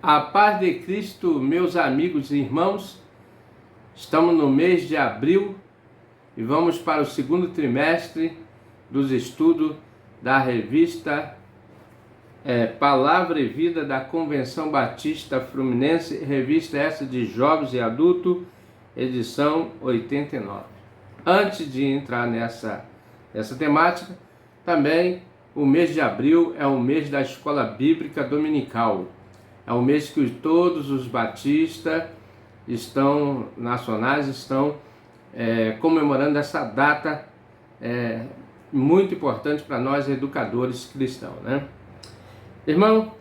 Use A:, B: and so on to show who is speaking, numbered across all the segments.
A: A paz de Cristo, meus amigos e irmãos, estamos no mês de abril e vamos para o segundo trimestre dos estudos da revista Palavra e Vida da Convenção Batista Fluminense, revista essa de jovens e adultos, edição 89. Antes de entrar nessa temática, também o mês de abril é o mês da Escola Bíblica Dominical. É o mês que todos os batistas nacionais estão comemorando essa data muito importante para nós educadores cristãos, né? Irmão,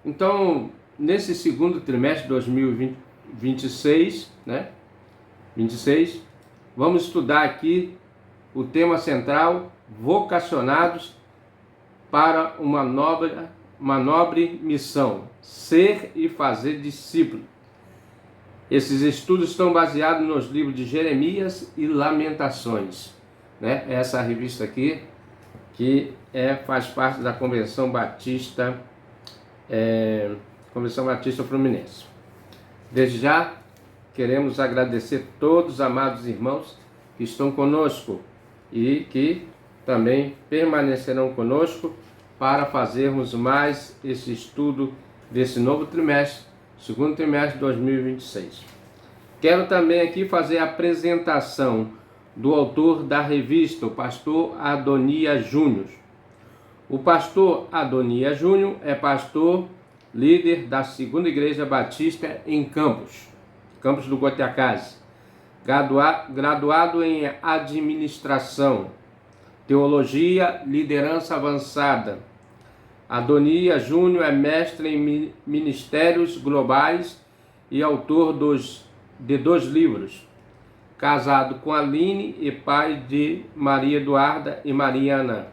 A: então, nesse segundo trimestre de 2026, né? 26, vamos estudar aqui o tema central, vocacionados para uma nobre missão, ser e fazer discípulo. Esses estudos estão baseados nos livros de Jeremias e Lamentações, né? Essa revista aqui, que faz parte da Convenção Batista Fluminense. Desde já, queremos agradecer todos os amados irmãos que estão conosco e que também permanecerão conosco para fazermos mais esse estudo desse novo trimestre, segundo trimestre de 2026. Quero também aqui fazer a apresentação do autor da revista, o pastor Adonias Júnior. O pastor Adonias Júnior é pastor, líder da Segunda Igreja Batista em Campos do Goitacazes, graduado em administração, teologia, liderança avançada. Adonias Júnior é mestre em ministérios globais e autor de 2 livros. Casado com Aline e pai de Maria Eduarda e Mariana.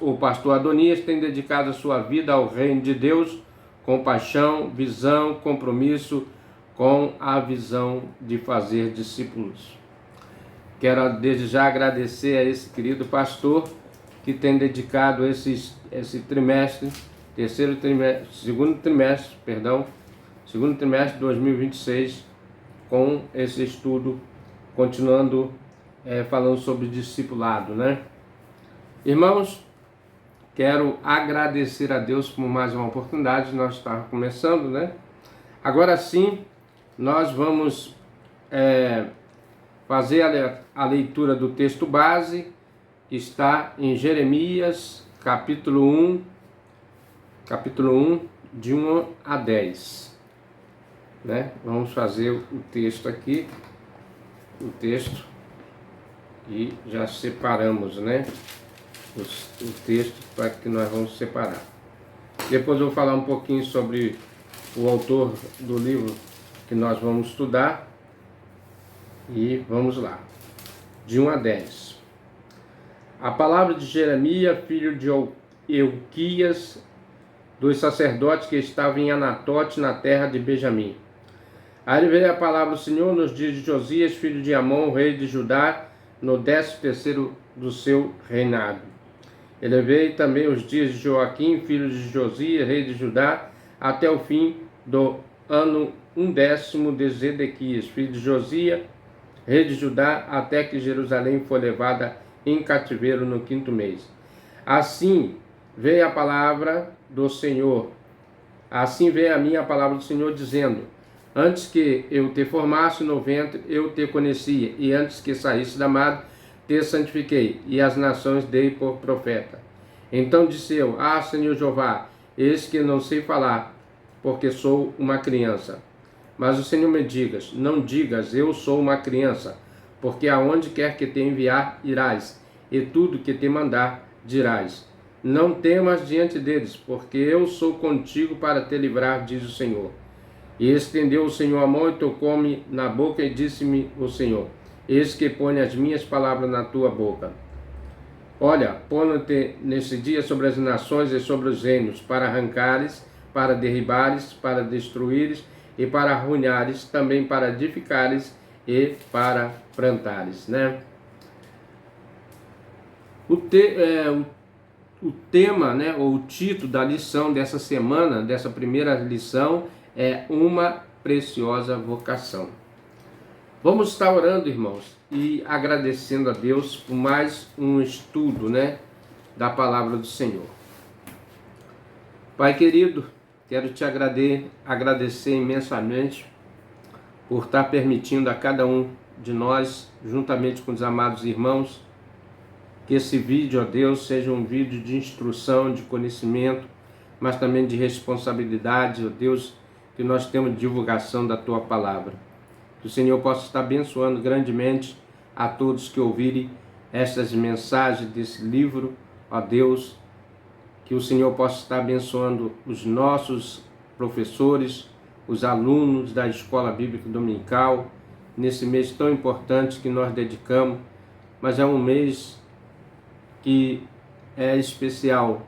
A: O pastor Adonias tem dedicado a sua vida ao reino de Deus com paixão, visão, compromisso com a visão de fazer discípulos. Quero desde já agradecer a esse querido pastor que tem dedicado esse trimestre, segundo trimestre de 2026, com esse estudo, continuando falando sobre discipulado, né? Irmãos, quero agradecer a Deus por mais uma oportunidade, nós estamos começando, né? Agora sim, nós vamos fazer a leitura do texto base, que está em Jeremias, capítulo 1, de 1 a 10. Né? Vamos fazer o texto aqui, e já separamos, né? O texto para que nós vamos separar. Depois eu vou falar um pouquinho sobre o autor do livro que nós vamos estudar. E vamos lá. De 1 a 10. A palavra de Jeremias, filho de Euquias, dos sacerdotes que estavam em Anatote, na terra de Benjamim. Aí veio a palavra do Senhor nos dias de Josias, filho de Amon, rei de Judá, no 13º do seu reinado. Ele veio também os dias de Joaquim, filho de Josias, rei de Judá, até o fim do ano 10º de Zedequias, filho de Josias, rei de Judá, até que Jerusalém foi levada em cativeiro no 5º mês. Assim veio a palavra do Senhor. Assim veio a minha palavra do Senhor, dizendo: antes que eu te formasse no ventre, eu te conhecia, e antes que saísse da madre, te santifiquei, e as nações dei por profeta. Então disse eu: Senhor Jeová, eis que não sei falar, porque sou uma criança. Mas o Senhor me digas: não digas, eu sou uma criança, porque aonde quer que te enviar, irás, e tudo que te mandar, dirás. Não temas diante deles, porque eu sou contigo para te livrar, diz o Senhor. E estendeu o Senhor a mão e tocou-me na boca, e disse-me o Senhor: eis que põe as minhas palavras na tua boca. Olha, põe-te nesse dia sobre as nações e sobre os reinos, para arrancares, para derribares, para destruíres, e para arruinares, também para edificares e para plantares, né? O tema, né, ou o título da lição dessa semana, dessa primeira lição, é uma preciosa vocação. Vamos estar orando, irmãos, e agradecendo a Deus por mais um estudo, da palavra do Senhor. Pai querido, quero te agradecer imensamente por estar permitindo a cada um de nós, juntamente com os amados irmãos, que esse vídeo, ó Deus, seja um vídeo de instrução, de conhecimento, mas também de responsabilidade, ó Deus, que nós temos divulgação da Tua palavra. Que o Senhor possa estar abençoando grandemente a todos que ouvirem estas mensagens desse livro, ó Deus, que o Senhor possa estar abençoando os nossos professores, os alunos da Escola Bíblica Dominical, nesse mês tão importante que nós dedicamos, mas é um mês que é especial,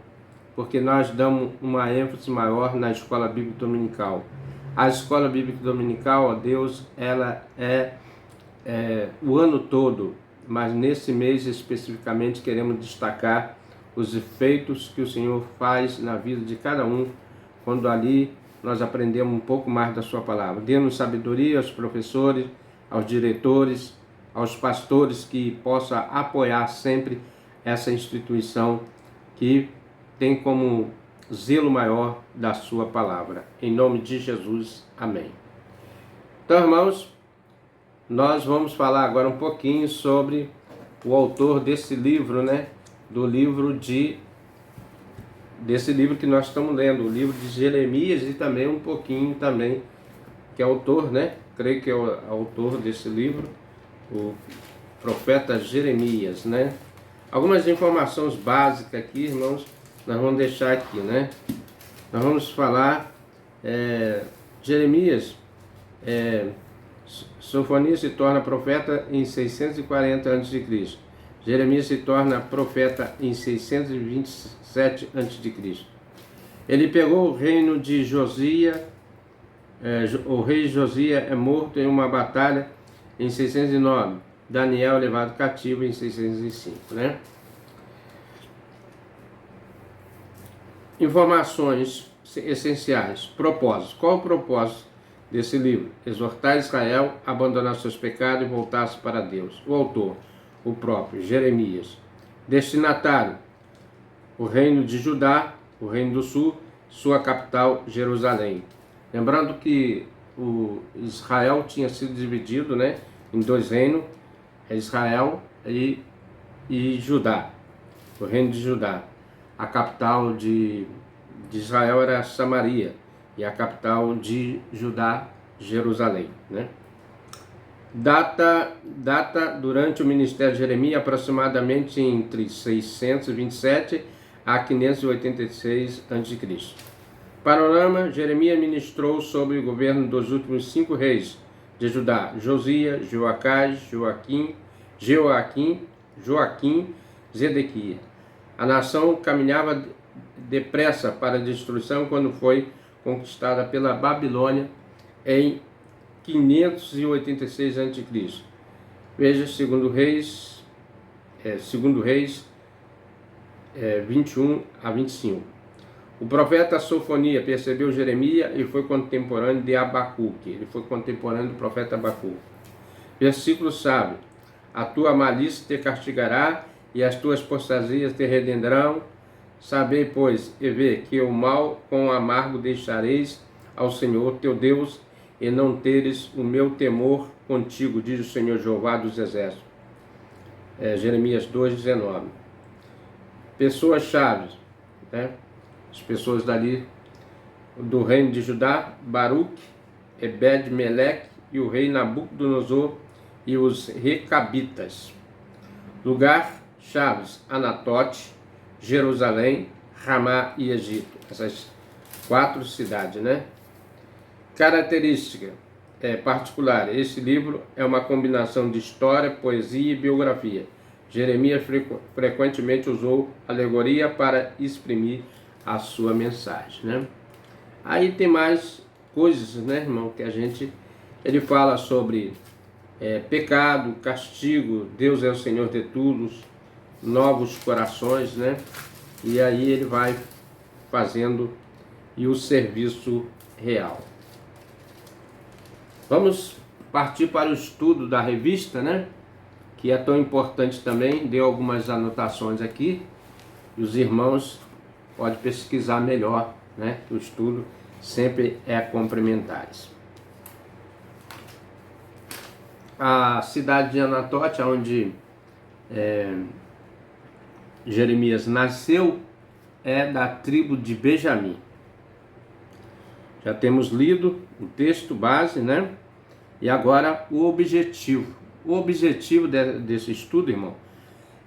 A: porque nós damos uma ênfase maior na Escola Bíblica Dominical. A Escola Bíblica Dominical, ó Deus, ela é o ano todo, mas nesse mês especificamente queremos destacar os efeitos que o Senhor faz na vida de cada um, quando ali nós aprendemos um pouco mais da sua palavra. Dê-nos sabedoria aos professores, aos diretores, aos pastores, que possa apoiar sempre essa instituição que tem como zelo maior da sua palavra. Em nome de Jesus, amém. Então, irmãos, nós vamos falar agora um pouquinho sobre o autor desse livro, desse livro que nós estamos lendo, o livro de Jeremias, e também um pouquinho também, que é autor, creio que é o autor desse livro, o profeta Jeremias, Algumas informações básicas aqui, irmãos, nós vamos deixar aqui, Nós vamos falar, Jeremias, Sofonias se torna profeta em 640 a.C. Jeremias se torna profeta em 627 a.C. Ele pegou o reino de Josias, o rei Josias é morto em uma batalha em 609. Daniel é levado cativo em 605, Informações essenciais. Propósito. Qual o propósito desse livro? Exortar Israel a abandonar seus pecados e voltar-se para Deus. O autor, o próprio Jeremias. Destinatário: o reino de Judá, o reino do sul, sua capital Jerusalém. Lembrando que o Israel tinha sido dividido, em dois reinos, Israel e Judá, o reino de Judá. A capital de Israel era Samaria e a capital de Judá, Jerusalém, Data durante o ministério de Jeremias, aproximadamente entre 627 a 586 a.C. Panorama: Jeremias ministrou sobre o governo dos últimos 5 reis de Judá: Josias, Joacás, Joaquim, Zedequias. A nação caminhava depressa para a destruição quando foi conquistada pela Babilônia em 586 a.C. Veja, segundo Reis 21 a 25. O profeta Sofonias percebeu Jeremias e foi contemporâneo de Abacuque. Ele foi contemporâneo do profeta Abacuque. Versículo sábio: a tua malícia te castigará e as tuas apostazias te redenderão. Sabei, pois, e vê que o mal com o amargo deixareis ao Senhor teu Deus, e não teres o meu temor contigo, diz o Senhor Jeová dos Exércitos. Jeremias 2,19. Pessoas chaves, as pessoas dali do reino de Judá: Baruque, Ebed-Meleque e o rei Nabucodonosor e os recabitas. Lugar chaves: Anatote, Jerusalém, Ramá e Egito. Essas 4 cidades, Característica particular: esse livro é uma combinação de história, poesia e biografia. Jeremias frequentemente usou alegoria para exprimir a sua mensagem, Aí tem mais coisas, irmão, que ele fala sobre pecado, castigo, Deus é o Senhor de todos, novos corações, E aí ele vai fazendo e o serviço real. Vamos partir para o estudo da revista, né? Que é tão importante também. Dei algumas anotações aqui e os irmãos podem pesquisar melhor, né? O estudo sempre é complementares. A cidade de Anatote, onde Jeremias nasceu, é da tribo de Benjamim. Já temos lido o texto base, né? E agora o objetivo. O objetivo desse estudo, irmão,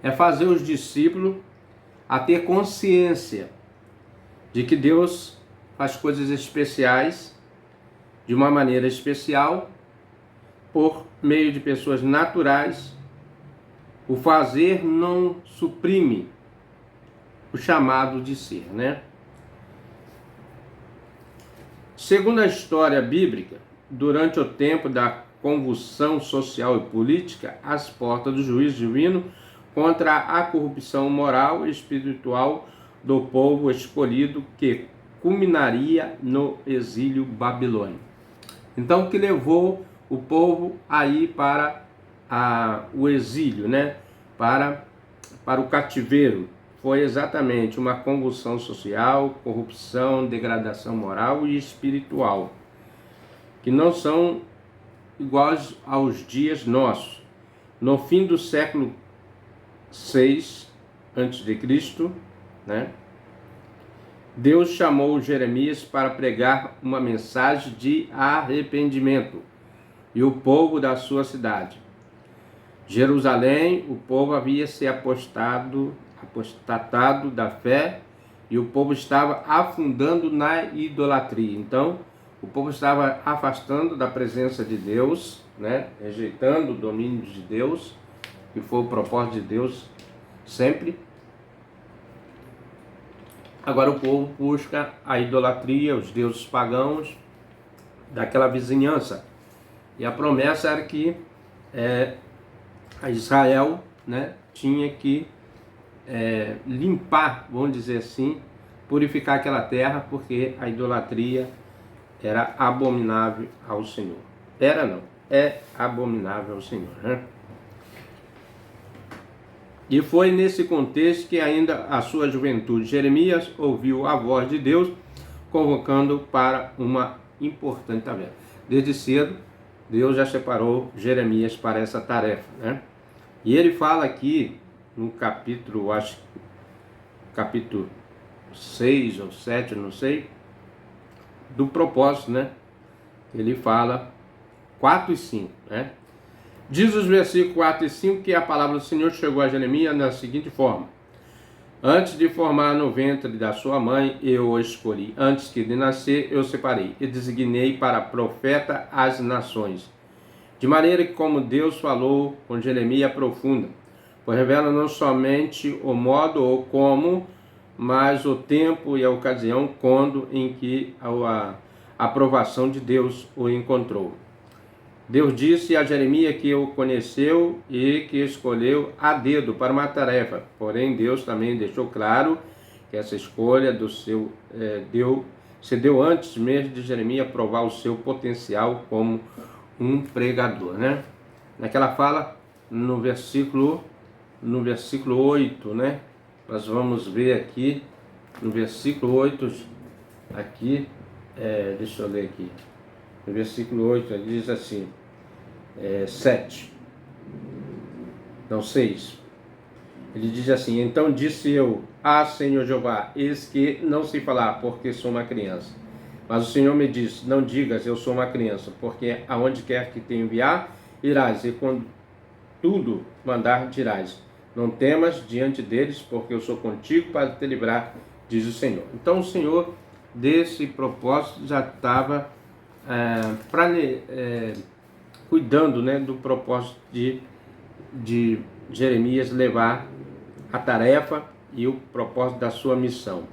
A: é fazer os discípulos a ter consciência de que Deus faz coisas especiais, de uma maneira especial, por meio de pessoas naturais. O fazer não suprime o chamado de ser, né? Segundo a história bíblica, durante o tempo da convulsão social e política, às portas do juízo divino contra a corrupção moral e espiritual do povo escolhido, que culminaria no exílio babilônico. Então, o que levou o povo a ir para o exílio, né? Para o cativeiro, foi exatamente uma convulsão social, corrupção, degradação moral e espiritual, que não são iguais aos dias nossos. No fim do século VI a.C., né, Deus chamou Jeremias para pregar uma mensagem de arrependimento e o povo da sua cidade. Jerusalém, o povo havia se apostatado da fé e o povo estava afundando na idolatria. Então, o povo estava afastando da presença de Deus, né? Rejeitando o domínio de Deus, que foi o propósito de Deus sempre. Agora o povo busca a idolatria, os deuses pagãos daquela vizinhança. E a promessa era que a Israel, né, tinha que limpar, vamos dizer assim, purificar aquela terra, porque a idolatria era abominável ao Senhor. Era não, é abominável ao Senhor, né? E foi nesse contexto que ainda a sua juventude, Jeremias ouviu a voz de Deus convocando para uma importante tarefa. Desde cedo, Deus já separou Jeremias para essa tarefa, né? E ele fala aqui no capítulo, acho que capítulo 6 ou 7, não sei, do propósito, né? Ele fala 4 e 5, né? Diz os versículos 4 e 5 que a palavra do Senhor chegou a Jeremias da seguinte forma: antes de formar no ventre da sua mãe, eu o escolhi. Antes que de nascer, eu separei e designei para profeta às nações. De maneira que, como Deus falou com Jeremias, profunda, pois revela não somente o modo ou como, mas o tempo e a ocasião quando em que a aprovação de Deus o encontrou. Deus disse a Jeremias que o conheceu e que escolheu a dedo para uma tarefa. Porém, Deus também deixou claro que essa escolha se deu antes mesmo de Jeremias provar o seu potencial como um pregador, né? Naquela fala, no versículo 8, né? Nós vamos ver aqui, no versículo 8, aqui, deixa eu ler aqui. No versículo 8, ele diz assim, 7, não 6. Ele diz assim: então disse eu, Senhor Jeová, eis que não sei falar, porque sou uma criança. Mas o Senhor me disse: não digas, eu sou uma criança, porque aonde quer que te enviar, irás, e quando tudo mandar, dirás. Não temas diante deles, porque eu sou contigo para te livrar, diz o Senhor. Então o Senhor, desse propósito, já estava cuidando, né, do propósito de Jeremias levar a tarefa e o propósito da sua missão.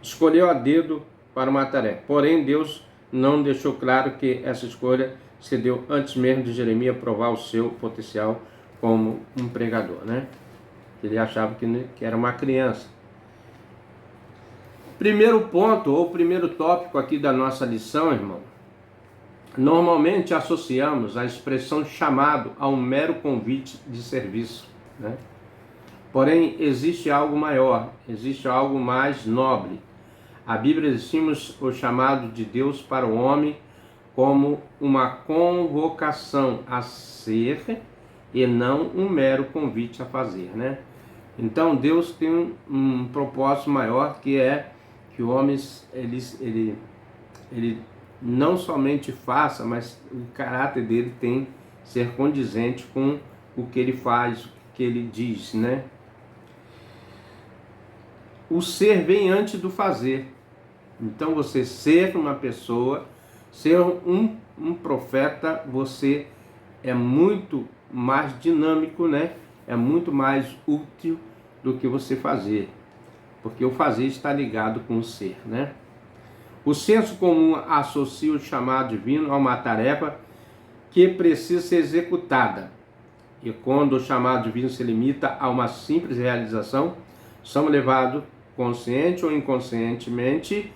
A: Escolheu a dedo para uma tarefa, porém Deus não deixou claro que essa escolha se deu antes mesmo de Jeremias provar o seu potencial como um pregador, né? Ele achava que era uma criança. Primeiro ponto, ou primeiro tópico aqui da nossa lição, irmão, Normalmente associamos a expressão chamado a um mero convite de serviço, né? Porém, existe algo maior, existe algo mais nobre. A Bíblia distingue o chamado de Deus para o homem como uma convocação a ser e não um mero convite a fazer, né? Então Deus tem um propósito maior, que é que o homem ele não somente faça, mas o caráter dele tem que ser condizente com o que ele faz, o que ele diz, né? O ser vem antes do fazer. Então você ser uma pessoa, ser um profeta, você é muito mais dinâmico, né? É muito mais útil do que você fazer, porque o fazer está ligado com o ser, né? O senso comum associa o chamado divino a uma tarefa que precisa ser executada. E quando o chamado divino se limita a uma simples realização, somos levados, consciente ou inconscientemente,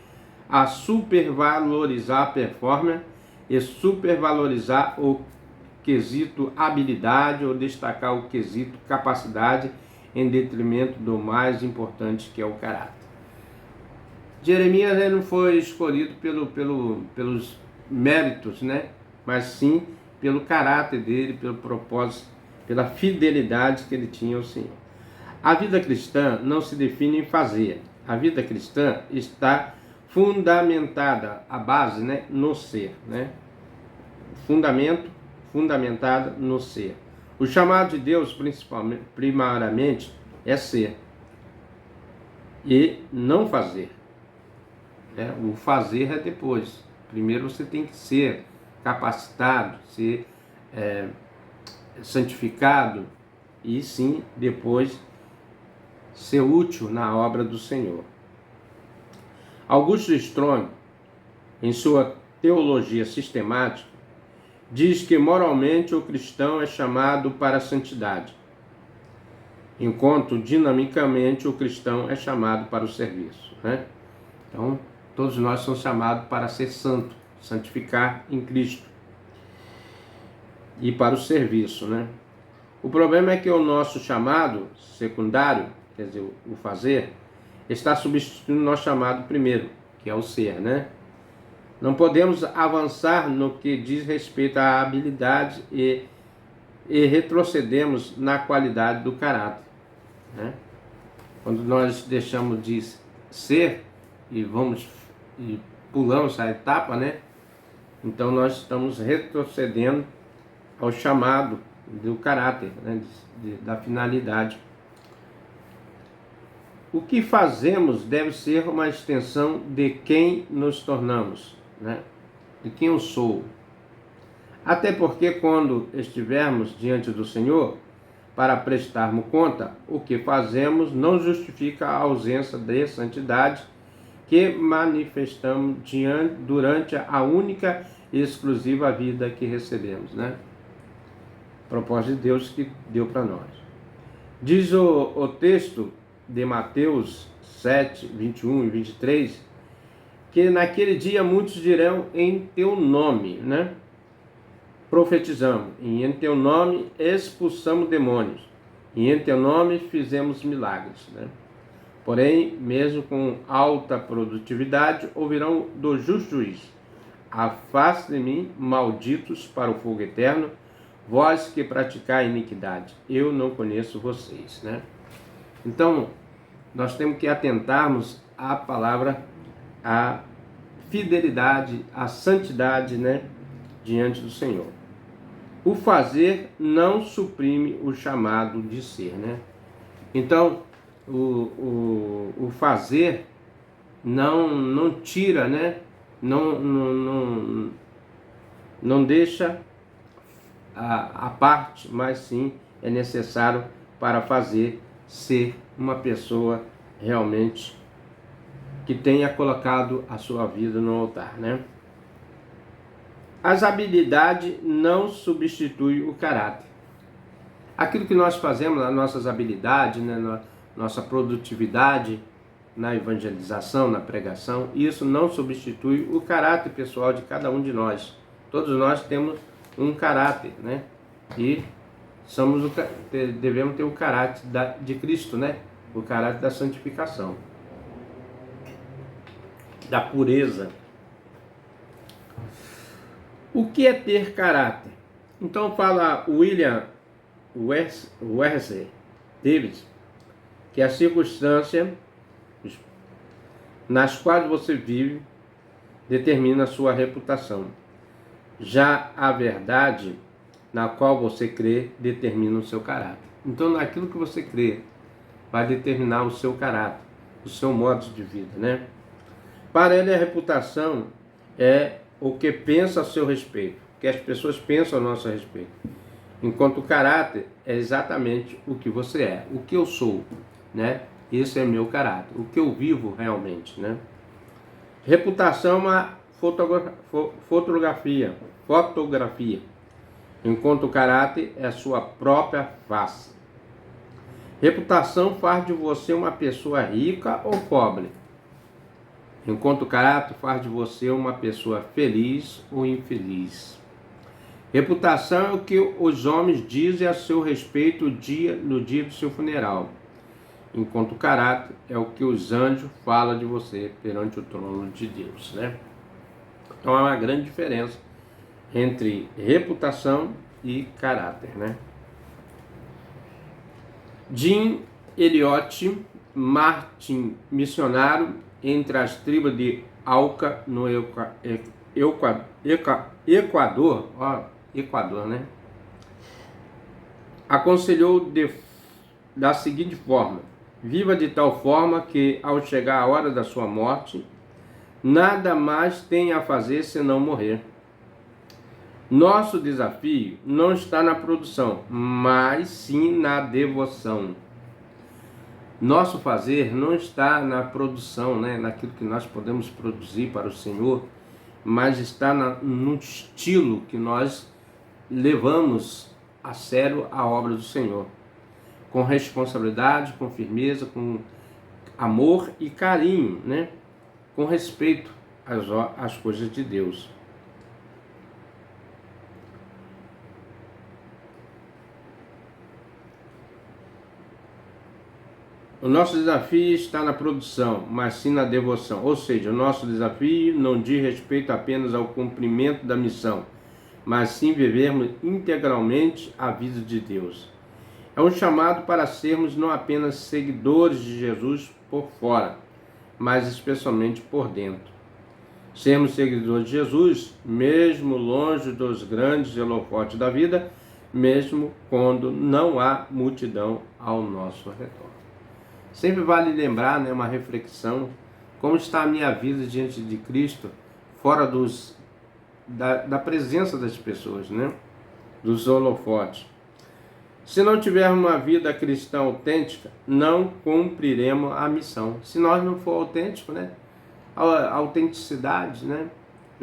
A: a supervalorizar a performance e supervalorizar o quesito habilidade ou destacar o quesito capacidade em detrimento do mais importante, que é o caráter. Jeremias, ele não foi escolhido pelos méritos, né? Mas sim pelo caráter dele, pelo propósito, pela fidelidade que ele tinha ao Senhor. A vida cristã não se define em fazer. A vida cristã está fundamentada, a base, né, no ser, né? Fundamentada no ser. O chamado de Deus, primariamente, é ser e não fazer. Né? O fazer é depois. Primeiro você tem que ser capacitado, ser santificado e sim depois ser útil na obra do Senhor. Augusto Strong, em sua teologia sistemática, diz que moralmente o cristão é chamado para a santidade, enquanto dinamicamente o cristão é chamado para o serviço, né? Então, todos nós somos chamados para ser santo, santificar em Cristo e para o serviço, né? O problema é que o nosso chamado secundário, quer dizer, o fazer, está substituindo o nosso chamado primeiro, que é o ser, né? Não podemos avançar no que diz respeito à habilidade e retrocedemos na qualidade do caráter, né? Quando nós deixamos de ser e pulamos a etapa, né? Então nós estamos retrocedendo ao chamado do caráter, né? Da finalidade. O que fazemos deve ser uma extensão de quem nos tornamos, né? De quem eu sou. Até porque quando estivermos diante do Senhor, para prestarmos conta, o que fazemos não justifica a ausência de santidade que manifestamos durante a única e exclusiva vida que recebemos, né? Propósito de Deus que deu para nós. Diz o texto de Mateus 7, 21 e 23, que naquele dia muitos dirão em teu nome, né? Profetizamos, e em teu nome expulsamos demônios, e em teu nome fizemos milagres, né? Porém, mesmo com alta produtividade, ouvirão do justo juiz: afaste de mim, malditos, para o fogo eterno, vós que praticai iniquidade, eu não conheço vocês, né? Então, nós temos que atentarmos à palavra, à fidelidade, à santidade, né, diante do Senhor. O fazer não suprime o chamado de ser, né? Então, o fazer não tira, né? Não deixa a parte, mas sim é necessário para fazer ser uma pessoa realmente que tenha colocado a sua vida no altar, né? As habilidades não substituem o caráter. Aquilo que nós fazemos, as nossas habilidades, né, nossa produtividade na evangelização, na pregação, isso não substitui o caráter pessoal de cada um de nós, Todos nós temos um caráter, né? E devemos ter o caráter de Cristo, né? O caráter da santificação, da pureza. O que é ter caráter? Então fala William Wesley Davis que a circunstância nas quais você vive determina a sua reputação. Já a verdade na qual você crê determina o seu caráter. Então, naquilo que você crê vai determinar o seu caráter, o seu modo de vida, né? Para ele, a reputação é o que pensa a seu respeito, o que as pessoas pensam a nosso respeito. Enquanto o caráter é exatamente o que você é, o que eu sou, né? Esse é meu caráter, o que eu vivo realmente, né? Reputação é uma fotografia, enquanto o caráter é a sua própria face. Reputação faz de você uma pessoa rica ou pobre, enquanto o caráter faz de você uma pessoa feliz ou infeliz. Reputação é o que os homens dizem a seu respeito no dia do seu funeral, enquanto o caráter é o que os anjos falam de você perante o trono de Deus, né? Então há uma grande diferença entre reputação e caráter, né? Jim Elliot Martin, missionário entre as tribos de Auca, no Equador, né? Aconselhou da seguinte forma: viva de tal forma que, ao chegar a hora da sua morte, nada mais tem a fazer senão morrer. Nosso desafio não está na produção, mas sim na devoção. Nosso fazer não está na produção, né, naquilo que nós podemos produzir para o Senhor, mas está no estilo que nós levamos a sério a obra do Senhor. Com responsabilidade, com firmeza, com amor e carinho, né? Com respeito às coisas de Deus. O nosso desafio está na produção, mas sim na devoção. Ou seja, o nosso desafio não diz respeito apenas ao cumprimento da missão, mas sim vivermos integralmente a vida de Deus. É um chamado para sermos não apenas seguidores de Jesus por fora, mas especialmente por dentro. Sermos seguidores de Jesus, mesmo longe dos grandes holofotes da vida, mesmo quando não há multidão ao nosso redor. Sempre vale lembrar, né, uma reflexão, como está a minha vida diante de Cristo, fora da presença das pessoas, né, dos holofotes. Se não tivermos uma vida cristã autêntica, não cumpriremos a missão. Se nós não for autêntico, né, a autenticidade, né,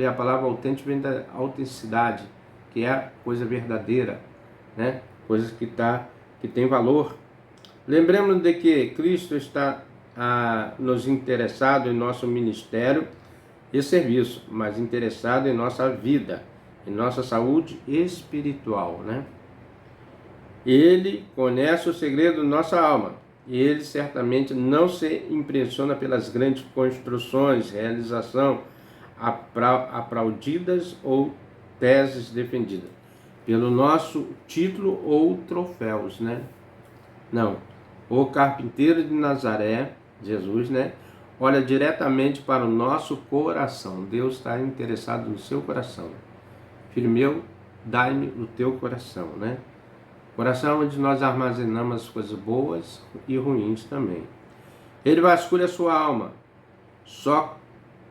A: a palavra autêntico vem da autenticidade, que é coisa verdadeira, né, coisa que tem valor. Lembremos de que Cristo está nos interessado em nosso ministério e serviço, mas interessado em nossa vida, em nossa saúde espiritual, né? Ele conhece o segredo da nossa alma e ele certamente não se impressiona pelas grandes construções, realização aplaudidas ou teses defendidas, pelo nosso título ou troféus, né? Não. O carpinteiro de Nazaré, Jesus, né, olha diretamente para o nosso coração. Deus está interessado no seu coração. Filho meu, dai-me o teu coração, né? Coração onde nós armazenamos as coisas boas e ruins também. Ele vasculha a sua alma. Só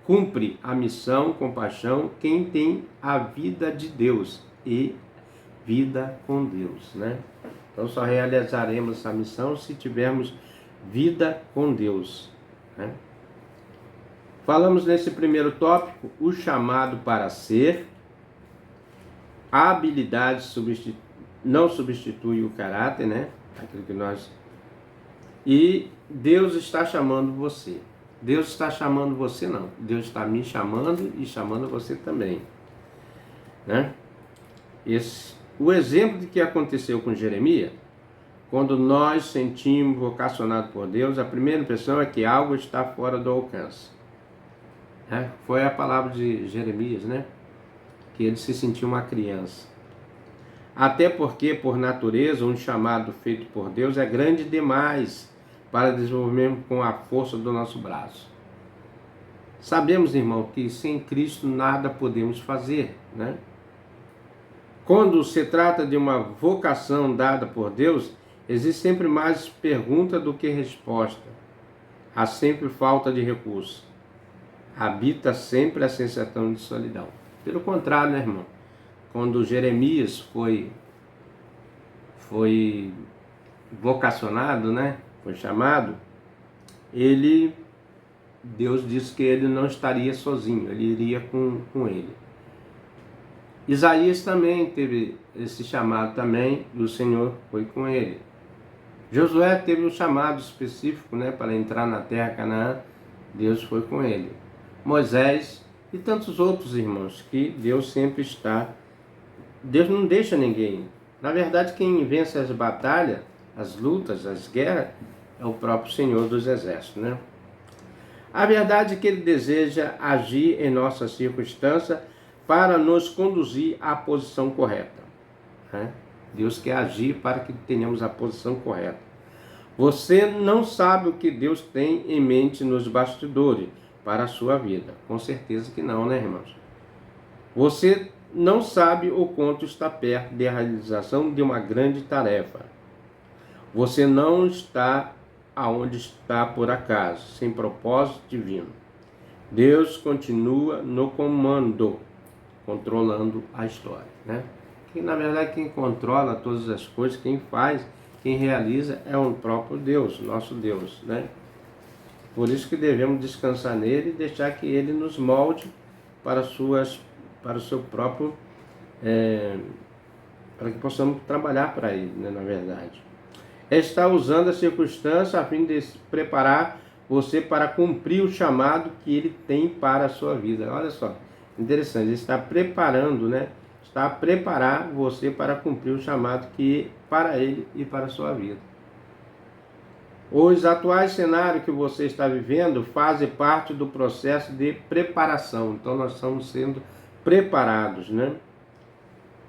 A: cumpre a missão com paixão quem tem a vida de Deus e vida com Deus, né? Então só realizaremos essa missão se tivermos vida com Deus, né? Falamos nesse primeiro tópico o chamado para ser. A habilidade não substitui o caráter, né? Aquilo que nós... E Deus está chamando você. Deus está chamando você, não. Deus está me chamando e chamando você também. né? O exemplo de que aconteceu com Jeremias, quando nós sentimos vocacionado por Deus, a primeira impressão é que algo está fora do alcance. Né? Foi a palavra de Jeremias, né? Que ele se sentiu uma criança. Até porque, por natureza, um chamado feito por Deus é grande demais para desenvolvermos com a força do nosso braço. Sabemos, irmão, que sem Cristo nada podemos fazer, né? Quando se trata de uma vocação dada por Deus, existe sempre mais pergunta do que resposta. Há sempre falta de recurso. Habita sempre a sensação de solidão. Pelo contrário, né, irmão? Quando Jeremias foi vocacionado, né? Foi chamado, Deus disse que ele não estaria sozinho, ele iria com ele. Isaías também teve esse chamado também, e o Senhor foi com ele. Josué teve um chamado específico, né, para entrar na terra Canaã, Deus foi com ele. Moisés e tantos outros irmãos, que Deus sempre está, Deus não deixa ninguém. Na verdade, quem vence as batalhas, as lutas, as guerras, é o próprio Senhor dos Exércitos, né? A verdade é que Ele deseja agir em nossa circunstância para nos conduzir à posição correta, né? Deus quer agir para que tenhamos a posição correta. Você não sabe o que Deus tem em mente nos bastidores para a sua vida. Com certeza que não, né, irmãos? Você não sabe o quanto está perto da realização de uma grande tarefa. Você não está aonde está por acaso, sem propósito divino. Deus continua no comando, controlando a história, né? Que na verdade quem controla todas as coisas, quem faz, quem realiza é o próprio Deus, nosso Deus, né? Por isso que devemos descansar nele e deixar que ele nos molde para o seu próprio, para que possamos trabalhar para ele, né, na verdade. Está usando a circunstância a fim de preparar você para cumprir o chamado que ele tem para a sua vida. Olha só, interessante, ele está preparando, né? Está a preparar você para cumprir o chamado que para ele e para a sua vida. Os atuais cenários que você está vivendo fazem parte do processo de preparação. Então nós estamos sendo preparados, né?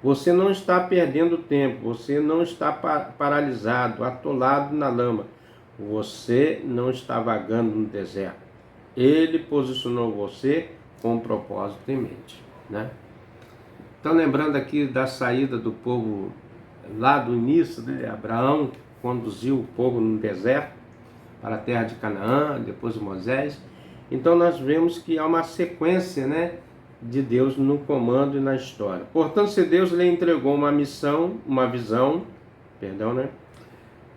A: Você não está perdendo tempo, você não está paralisado, atolado na lama. Você não está vagando no deserto. Ele posicionou você com um propósito em mente, né? Então, lembrando aqui da saída do povo lá do início, né? Abraão conduziu o povo no deserto para a terra de Canaã, depois Moisés. Então, nós vemos que há uma sequência, né, de Deus no comando e na história. Portanto, se Deus lhe entregou uma visão,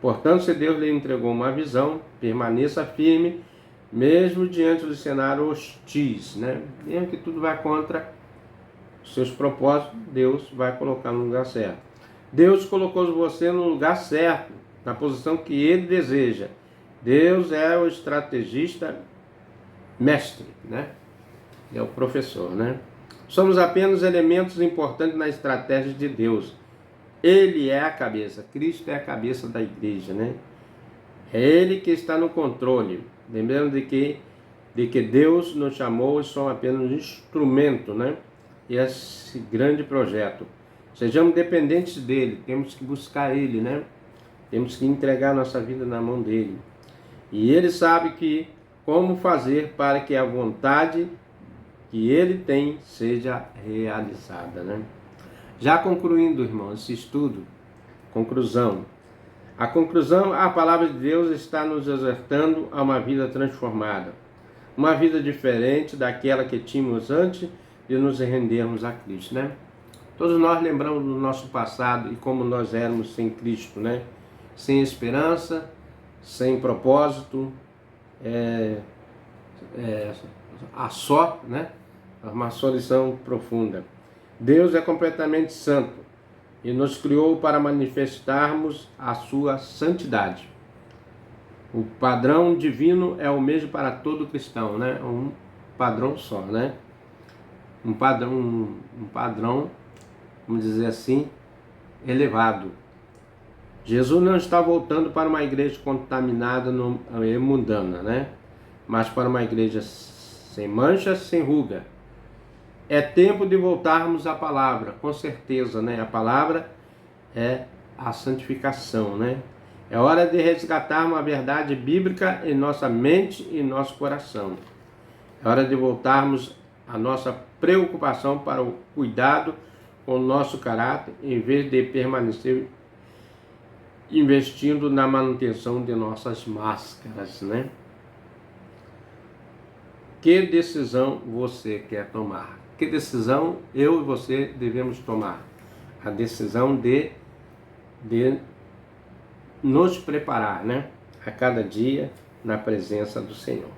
A: Portanto, se Deus lhe entregou uma visão, permaneça firme, mesmo diante do cenário hostis, né? Mesmo que tudo vá contra os seus propósitos, Deus vai colocar no lugar certo. Deus colocou você no lugar certo, na posição que Ele deseja. Deus é o estrategista mestre, né? É o professor, né? Somos apenas elementos importantes na estratégia de Deus. Ele é a cabeça, Cristo é a cabeça da igreja, né? É Ele que está no controle. Lembrando de que Deus nos chamou e somos apenas um instrumento, né? E esse grande projeto. Sejamos dependentes dele, temos que buscar ele, né? Temos que entregar nossa vida na mão dele. E ele sabe como fazer para que a vontade que ele tem seja realizada, né? Já concluindo, irmãos, esse estudo, conclusão. A palavra de Deus está nos exortando a uma vida transformada, uma vida diferente daquela que tínhamos antes de nos rendermos a Cristo, né? Todos nós lembramos do nosso passado e como nós éramos sem Cristo, né? Sem esperança, sem propósito, né? Uma solução profunda. Deus é completamente santo e nos criou para manifestarmos a sua santidade. O padrão divino é o mesmo para todo cristão, né? Um padrão só, né? Um padrão vamos dizer assim, elevado. Jesus não está voltando para uma igreja contaminada e mundana, né? Mas para uma igreja sem mancha, sem ruga. É tempo de voltarmos à palavra, com certeza, né? A palavra é a santificação, né? É hora de resgatarmos a verdade bíblica em nossa mente e nosso coração. É hora de voltarmos a nossa preocupação para o cuidado com o nosso caráter, em vez de permanecer investindo na manutenção de nossas máscaras, né? Que decisão você quer tomar? Que decisão eu e você devemos tomar? A decisão de nos preparar, né? A cada dia na presença do Senhor.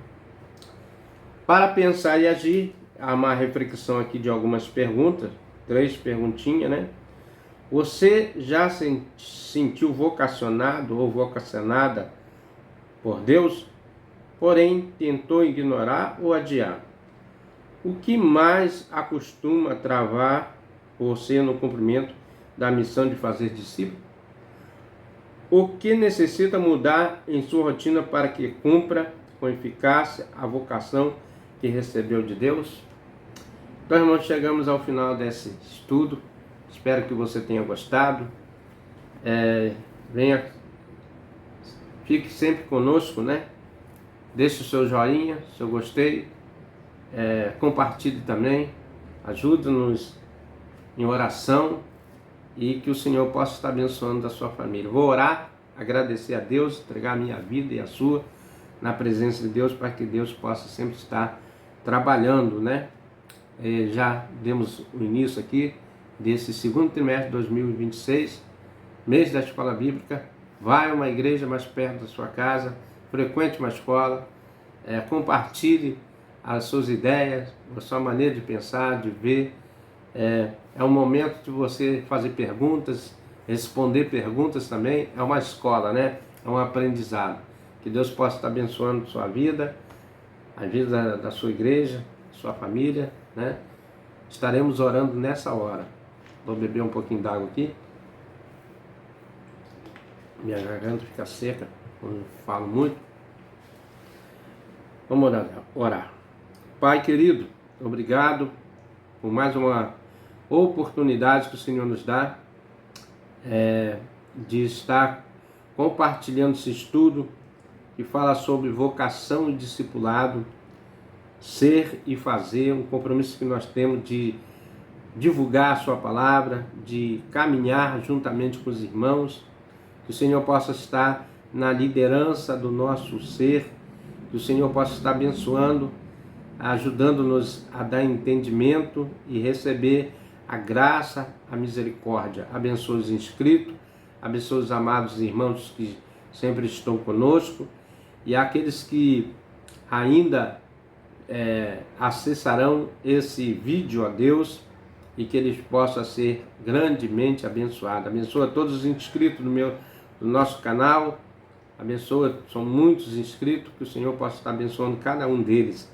A: Para pensar e agir, há uma reflexão aqui de algumas perguntas, 3 perguntinhas, né? Você já se sentiu vocacionado ou vocacionada por Deus, porém tentou ignorar ou adiar? O que mais acostuma travar você no cumprimento da missão de fazer discípulo? O que necessita mudar em sua rotina para que cumpra com eficácia a vocação que recebeu de Deus? Então, irmãos, chegamos ao final desse estudo. Espero que você tenha gostado. Fique sempre conosco, né? Deixe o seu joinha, seu gostei. Compartilhe também. Ajude-nos em oração e que o Senhor possa estar abençoando a sua família. Vou orar, agradecer a Deus, entregar a minha vida e a sua na presença de Deus, para que Deus possa sempre estar trabalhando, né? Já demos o início aqui desse segundo trimestre de 2026, mês da escola bíblica. Vai a uma igreja mais perto da sua casa, frequente uma escola, compartilhe as suas ideias, a sua maneira de pensar, de ver. É um momento de você fazer perguntas, responder perguntas também. É uma escola, né? É um aprendizado. Que Deus possa estar abençoando a sua vida, a vida da sua igreja, sua família, né? Estaremos orando nessa hora. Vou beber um pouquinho d'água aqui. Minha garganta fica seca quando eu falo muito. Vamos orar. Pai querido, obrigado por mais uma oportunidade que o Senhor nos dá de estar compartilhando esse estudo que fala sobre vocação e discipulado, ser e fazer, um compromisso que nós temos de divulgar a sua palavra, de caminhar juntamente com os irmãos, que o Senhor possa estar na liderança do nosso ser, que o Senhor possa estar abençoando, ajudando-nos a dar entendimento e receber a graça, a misericórdia. Abençoe os inscritos, abençoe os amados irmãos que sempre estão conosco e aqueles que ainda acessarão esse vídeo, a Deus, e que eles possam ser grandemente abençoados. Abençoa todos os inscritos do nosso canal, abençoa, são muitos inscritos, que o Senhor possa estar abençoando cada um deles,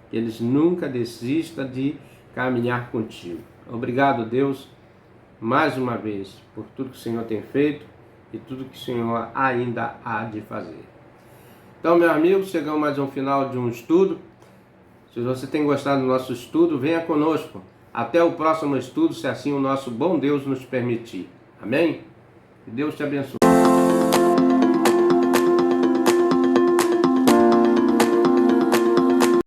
A: que eles nunca desistam de caminhar contigo. Obrigado, Deus, mais uma vez, por tudo que o Senhor tem feito e tudo que o Senhor ainda há de fazer. Então, meus amigos, chegamos mais ao final de um estudo. Se você tem gostado do nosso estudo, venha conosco. Até o próximo estudo, se assim o nosso bom Deus nos permitir. Amém? Que Deus te abençoe.